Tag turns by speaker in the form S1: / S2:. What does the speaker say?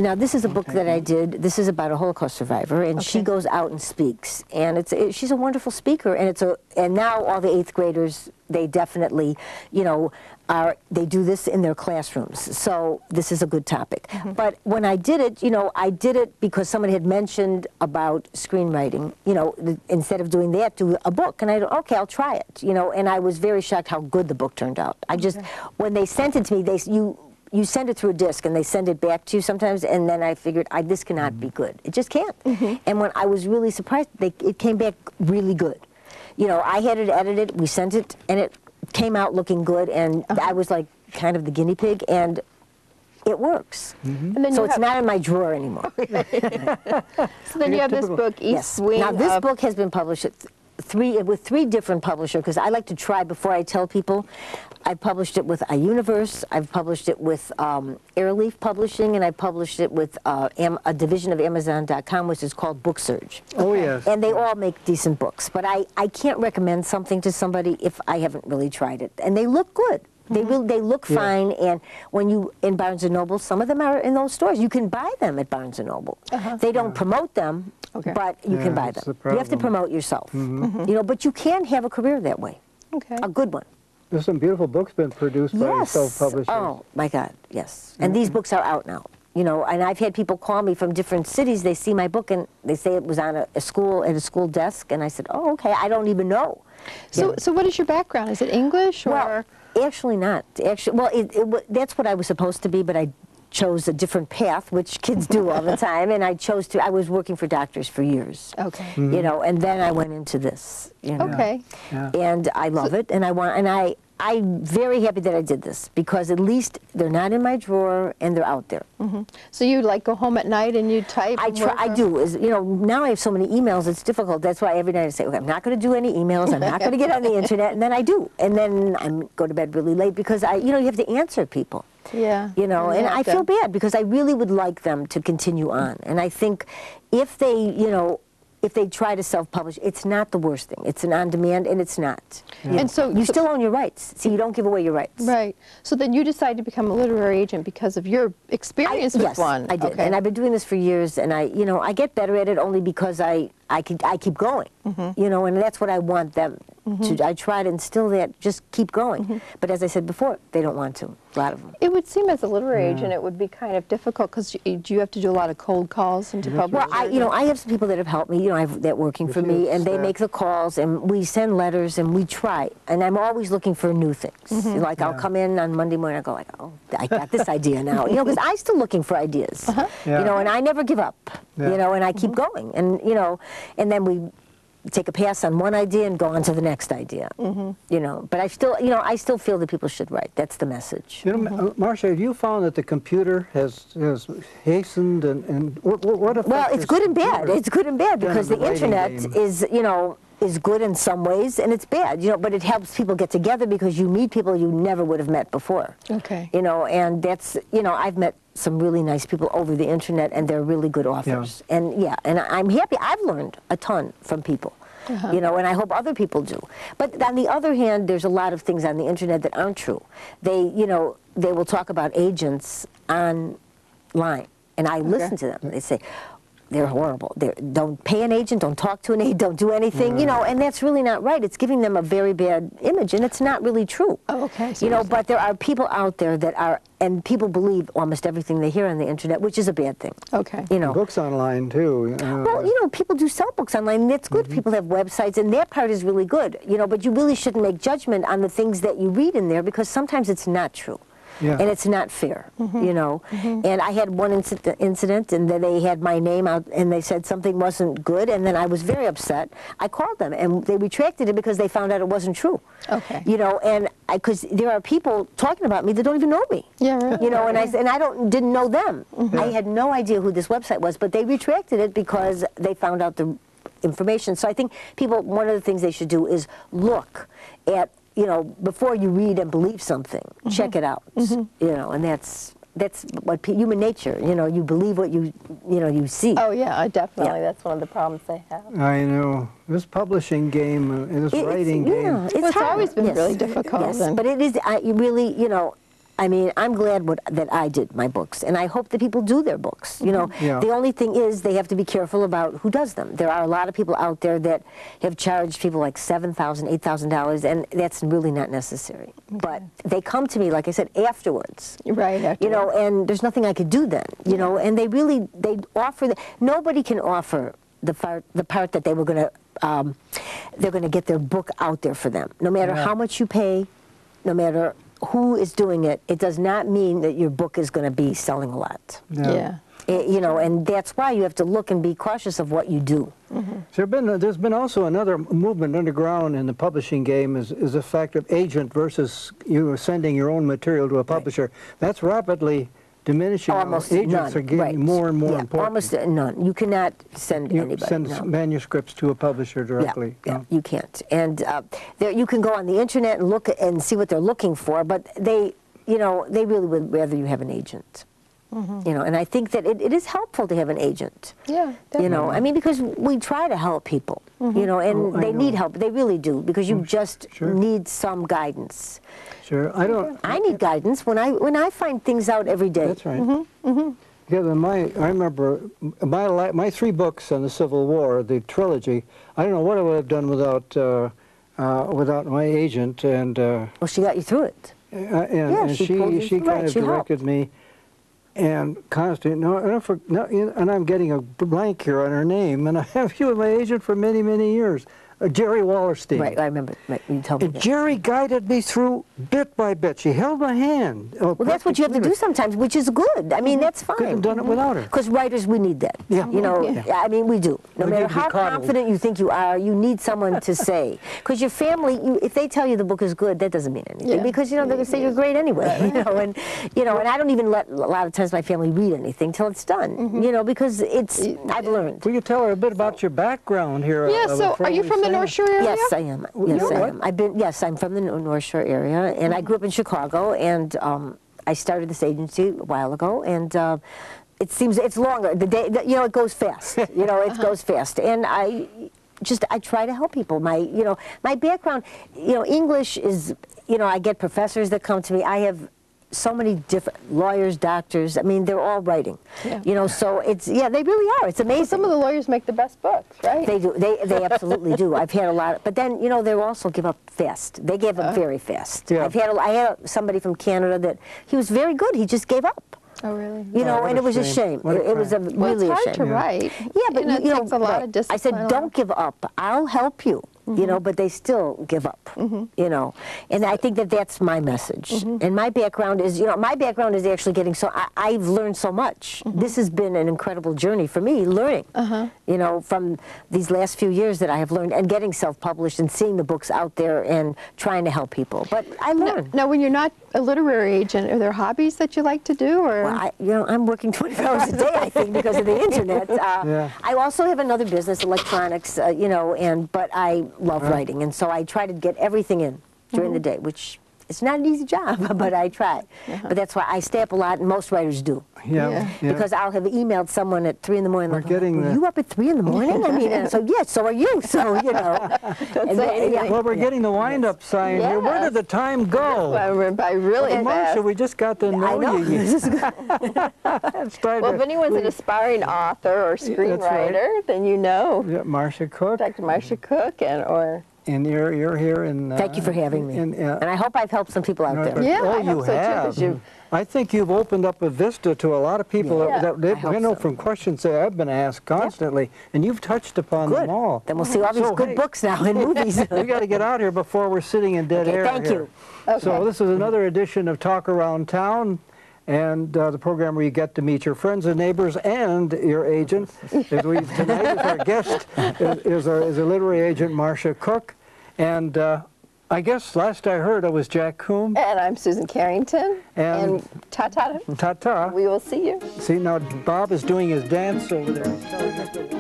S1: Now, this is a book that I did. This is about a Holocaust survivor, and she goes out and speaks. And she's a wonderful speaker, and now all the 8th graders, they definitely, you know, they do this in their classrooms. So this is a good topic. But when I did it, you know, I did it because someone had mentioned about screenwriting. You know, instead of doing that, do a book. And I thought, okay, I'll try it. You know, and I was very shocked how good the book turned out. I just, when they sent it to me, you send it through a disc and they send it back to you sometimes, and then I figured, this cannot be good. It just can't. And when I was really surprised, it came back really good. You know, I had it edited, we sent it, and it came out looking good, and I was like kind of the guinea pig, and it works. And then so it's not in my drawer anymore.
S2: So then you have this book, East Wing.
S1: Now this book has been published with 3 different publishers, because I like to try before I tell people. I published it with iUniverse, I've published it with Airleaf Publishing, and I published it with a division of Amazon.com, which is called Book Surge.
S3: Oh, yes.
S1: And they all make decent books, but I can't recommend something to somebody if I haven't really tried it. And they look good. They look fine, and when you, in Barnes & Noble, some of them are in those stores. You can buy them at Barnes & Noble. They don't promote them, but you can buy them. You have to promote yourself, you know, but you can have a career that way, a good one.
S3: There's some beautiful books been produced by self-publishers.
S1: Oh, my God, yes. And these books are out now. You know, and I've had people call me from different cities. They see my book, and they say it was on a school desk, and I said, oh, okay, I don't even know.
S2: So what is your background? Is it English, or?
S1: Well, actually not. Actually, well, that's what I was supposed to be, but I chose a different path, which kids do all the time, and I was working for doctors for years. You know, and then I went into this, you know. And I love it, and I'm very happy that I did this, because at least they're not in my drawer and they're out there.
S2: So you like go home at night and you type?
S1: I do. You know, now I have so many emails, it's difficult. That's why every night I say, okay, I'm not going to do any emails, I'm not going to get on the internet, and then I do. And then I go to bed really late, because you know, you have to answer people. You know, and I feel bad, because I really would like them to continue on. And I think if they, you know, if they try to self-publish, it's not the worst thing. It's an on-demand, and it's not. And so you still own your rights. See, you don't give away your rights.
S2: Right. So then you decided to become a literary agent because of your experience with one.
S1: Yes, I did. And I've been doing this for years, and you know, I get better at it only because I keep going. You know, and that's what I want them to. I try to instill that, just keep going. But as I said before, they don't want to. A lot of them.
S2: It would seem as a literary agent it would be kind of difficult, because do you have to do a lot of cold calls into publishers?
S1: Well, you know, I have some people that have helped me. You know, that working for me, and they make the calls, and we send letters, and we try. And I'm always looking for new things. Like I'll come in on Monday morning, I go like, oh, I got this idea now. You know, because I'm still looking for ideas. You know, and I never give up. You know, and I keep going. And you know, and then we take a pass on one idea and go on to the next idea. You know, but I still, you know, I still feel that people should write. That's the message.
S3: You know, Marsha, have you found that the computer has hastened and what effect?
S1: Well, it's good and bad. It's good and bad, because the internet is, you know, is good in some ways, and it's bad, you know, but it helps people get together, because you meet people you never would have met before. You know, and that's, you know, I've met some really nice people over the internet, and they're really good authors. And and I'm happy. I've learned a ton from people. You know, and I hope other people do. But on the other hand, there's a lot of things on the internet that aren't true. They, you know, they will talk about agents online, and I listen to them. They say, they're horrible. Don't pay an agent, don't talk to an agent, don't do anything, you know, and that's really not right. It's giving them a very bad image, and it's not really true. You know, but there are people out there that are, and people believe almost everything they hear on the internet, which is a bad thing. You know.
S3: Books online, too.
S1: Well, you know, people do sell books online, and that's good. People have websites, and that part is really good, you know, but you really shouldn't make judgment on the things that you read in there, because sometimes it's not true. And it's not fair, you know. And I had one incident, and then they had my name out, and they said something wasn't good, and then I was very upset. I called them, and they retracted it because they found out it wasn't true. You know, and because there are people talking about me that don't even know me. You know, and I didn't know them. I had no idea who this website was, but they retracted it because they found out the information. So I think people, one of the things they should do is look at, you know, before you read and believe something, check it out. You know, and that's what human nature. You know, you believe what you see.
S2: Oh yeah, definitely. That's one of the problems they have.
S3: I know this publishing game and this writing game.
S1: It's
S2: always been really difficult.
S1: But it is. You really, you know, I mean, I'm glad that I did my books, and I hope that people do their books. You know, the only thing is they have to be careful about who does them. There are a lot of people out there that have charged people like $7,000, $8,000, and that's really not necessary. But they come to me, like I said, afterwards.
S2: Right. Afterwards.
S1: You know, and there's nothing I could do then. You know, and they offer. Nobody can offer the part that they were going to. They're going to get their book out there for them. No matter how much you pay, no matter who is doing it, it does not mean that your book is going to be selling a lot. You know, and that's why you have to look and be cautious of what you do.
S3: There's been also another movement underground in the publishing game is the fact of agent versus you sending your own material to a publisher. That's rapidly diminishing.
S1: Almost
S3: agents
S1: none.
S3: are getting more and more important.
S1: Almost none. You cannot send anybody.
S3: Send manuscripts to a publisher directly.
S1: You can't. And you can go on the internet and look and see what they're looking for, but they really would rather you have an agent. You know, and I think that it is helpful to have an agent.
S2: Yeah, definitely.
S1: You know, I mean, because we try to help people, you know, and they need help. They really do, because you just need some guidance.
S3: Sure.
S1: I need guidance when I find things out every day.
S3: That's right. Yeah, I remember my 3 books on the Civil War, the trilogy. I don't know what I would have done without my agent. And
S1: well, she got you through it.
S3: And she kind of directed me. And constantly, and I'm getting a blank here on her name, and I have you as my agent for many, many years. Jerry Wallerstein.
S1: Right, I remember. Right, you told me that.
S3: Jerry guided me through bit by bit. She held my hand.
S1: Well, that's what you have to do sometimes, which is good. I mean, that's fine.
S3: Couldn't have done it without her.
S1: Because writers, we need that. You know, I mean, we do. No matter how confident you think you are, you need someone to say. Because your family, if they tell you the book is good, that doesn't mean anything. Because, you know, they're going to say you're great anyway. You know, and I don't even let, a lot of times, my family read anything till it's done. You know, because I've learned.
S3: Will you tell her a bit about your background here?
S2: Yeah, so are you from the North Shore area?
S1: Yes, I am. Yes, I am. Yes, I'm from the North Shore area, and I grew up in Chicago, and I started this agency a while ago, and it's longer. The day, you know, it goes fast. You know, it goes fast, and I try to help people. My background, you know, English is, you know, I get professors that come to me. I have so many different lawyers, doctors. I mean, they're all writing. You know, so they really are. It's amazing.
S2: Well, some of the lawyers make the best books, right?
S1: They do. They absolutely do. I've had a lot, but then, you know, they also give up fast. They gave up very fast. I had somebody from Canada that he was very good. He just gave up.
S2: Oh, really?
S1: You know, and it was a shame. It was really a shame.
S2: It's hard to write.
S1: Yeah, but
S2: it takes a lot of discipline.
S1: I said, don't give up. I'll help you. You know, but they still give up, you know. And I think that that's my message. And my background is, you know, actually getting I've learned so much. This has been an incredible journey for me, learning, you know, from these last few years that I have learned, and getting self-published and seeing the books out there and trying to help people. But I learn.
S2: Now, when you're not a literary agent, are there hobbies that you like to do? Or?
S1: Well, you know, I'm working 24 hours a day, I think, because of the internet. I also have another business, electronics, you know, but I love writing, and so I try to get everything in during the day, which it's not an easy job, but I try. But that's why I stay up a lot, and most writers do. Because I'll have emailed someone at 3 in the morning. Like, are you up at 3 in the morning? I mean, so yes, so are you. So, you know.
S3: Well, we're getting the wind-up sign here. Where did the time go?
S2: By really fast.
S3: Marsha, we just got to know you.
S2: Well, if anyone's an aspiring author or screenwriter, then you know.
S3: Marsha Cook.
S2: Dr. Marsha Cook,
S3: And you're here in...
S1: Thank you for having me. And I hope I've helped some people out there.
S2: Yeah,
S3: oh,
S2: I hope so
S3: have.
S2: Too,
S3: I think you've opened up a vista to a lot of people that I know from questions that I've been asked constantly, and you've touched upon them all.
S1: Then we'll see all these good books now in movies.
S3: We got to get out here before we're sitting in dead air.
S1: Thank you.
S3: So this is another edition of Talk Around Town, and the program where you get to meet your friends and neighbors and your agent. Tonight, our guest is a literary agent, Marsha Cook, and I guess last I heard it was Jack Coombe.
S2: And I'm Susan Carrington. And ta-ta.
S3: Ta-ta.
S2: We will see you.
S3: See, now Bob is doing his dance over there.